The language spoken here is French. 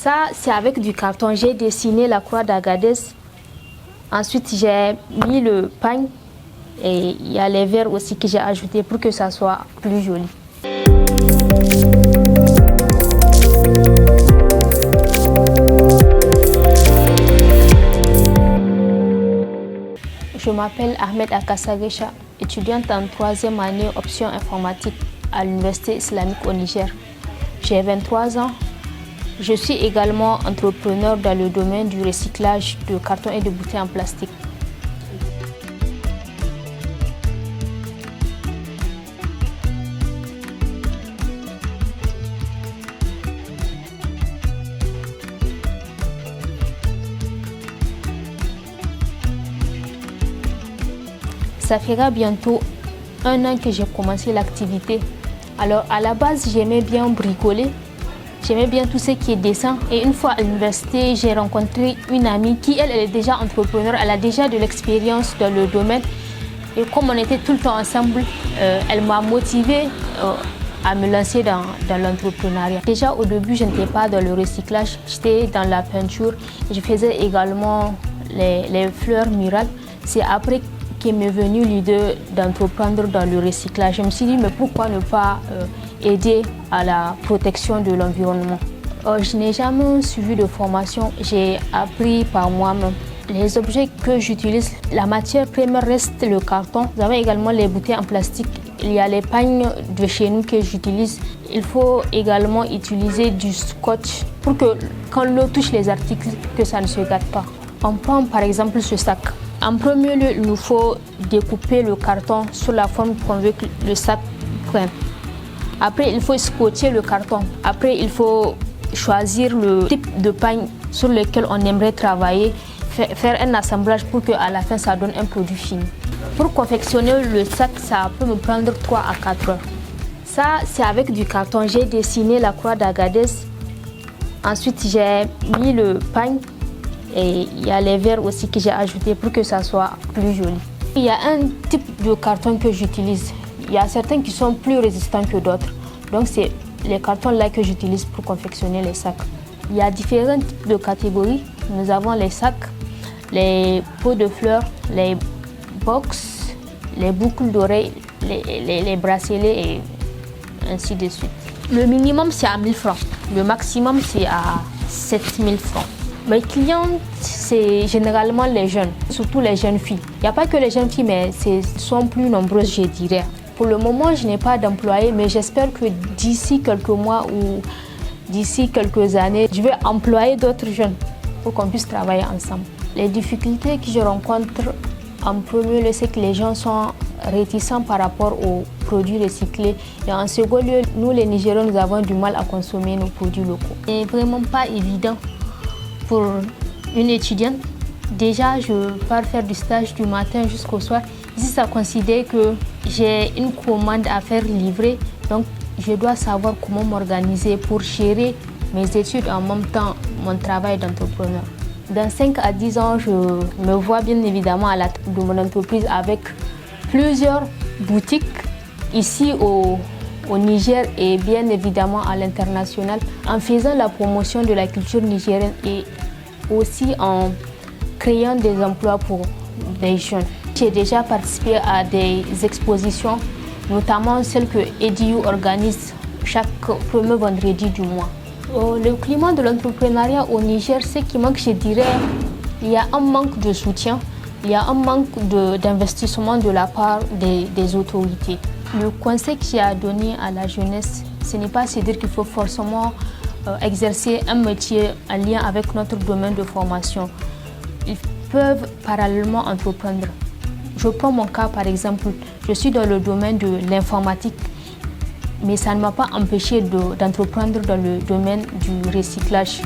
Ça, c'est avec du carton. J'ai dessiné la croix d'Agadez. Ensuite, j'ai mis le pagne et il y a les verres aussi que j'ai ajoutés pour que ça soit plus joli. Je m'appelle Ahmed Akasagesha, étudiante en 3e année option informatique à l'Université islamique au Niger. J'ai 23 ans. Je suis également entrepreneur dans le domaine du recyclage de cartons et de bouteilles en plastique. Ça fera bientôt 1 an que j'ai commencé l'activité. Alors à la base, j'aimais bien bricoler, j'aimais bien tout ce qui est dessin. Et une fois à l'université, j'ai rencontré une amie qui, elle est déjà entrepreneur, elle a déjà de l'expérience dans le domaine. Et comme on était tout le temps ensemble, elle m'a motivée à me lancer dans l'entrepreneuriat. Déjà au début, je n'étais pas dans le recyclage, j'étais dans la peinture. Je faisais également les fleurs murales. C'est après qui m'est venue l'idée d'entreprendre dans le recyclage. Je me suis dit, mais pourquoi ne pas aider à la protection de l'environnement? Je n'ai jamais suivi de formation, j'ai appris par moi-même. Les objets que j'utilise, la matière première reste le carton. Nous avons également les bouteilles en plastique. Il y a les pagnes de chez nous que j'utilise. Il faut également utiliser du scotch pour que quand l'eau touche les articles, que ça ne se gâte pas. On prend par exemple ce sac. En premier lieu, il nous faut découper le carton sur la forme qu'on veut que le sac prenne. Après, il faut scotcher le carton. Après, il faut choisir le type de pagne sur lequel on aimerait travailler, faire un assemblage pour qu'à la fin, ça donne un produit fini. Pour confectionner le sac, ça peut me prendre 3 à 4 heures. Ça, c'est avec du carton. J'ai dessiné la croix d'Agadez. Ensuite, j'ai mis le pagne. Et il y a les verres aussi que j'ai ajoutés pour que ça soit plus joli. Il y a un type de carton que j'utilise. Il y a certains qui sont plus résistants que d'autres. Donc c'est les cartons là que j'utilise pour confectionner les sacs. Il y a différents types de catégories. Nous avons les sacs, les pots de fleurs, les box, les boucles d'oreilles, les bracelets et ainsi de suite. Le minimum c'est à 1000 francs. Le maximum c'est à 7000 francs. Mes clientes, c'est généralement les jeunes, surtout les jeunes filles. Il n'y a pas que les jeunes filles, mais elles sont plus nombreuses, je dirais. Pour le moment, je n'ai pas d'employés, mais j'espère que d'ici quelques mois ou d'ici quelques années, je vais employer d'autres jeunes pour qu'on puisse travailler ensemble. Les difficultés que je rencontre, en premier lieu, c'est que les gens sont réticents par rapport aux produits recyclés. Et en second lieu, nous les Nigériens, nous avons du mal à consommer nos produits locaux. Ce n'est vraiment pas évident. Pour une étudiante, déjà je pars faire du stage du matin jusqu'au soir. Ici, ça considère que j'ai une commande à faire livrer, donc je dois savoir comment m'organiser pour gérer mes études en même temps mon travail d'entrepreneur. Dans 5 à 10 ans, je me vois bien évidemment à la tête de mon entreprise avec plusieurs boutiques ici au Niger et bien évidemment à l'international, en faisant la promotion de la culture nigérienne et aussi en créant des emplois pour des jeunes. J'ai déjà participé à des expositions, notamment celles que EDU organise chaque premier vendredi du mois. Le climat de l'entrepreneuriat au Niger, ce qui manque, je dirais, il y a un manque de soutien, il y a un manque d'investissement de la part des autorités. Le conseil que j'ai à donner à la jeunesse, ce n'est pas se dire qu'il faut forcément exercer un métier en lien avec notre domaine de formation. Ils peuvent parallèlement entreprendre. Je prends mon cas par exemple, je suis dans le domaine de l'informatique, mais ça ne m'a pas empêché d'entreprendre dans le domaine du recyclage.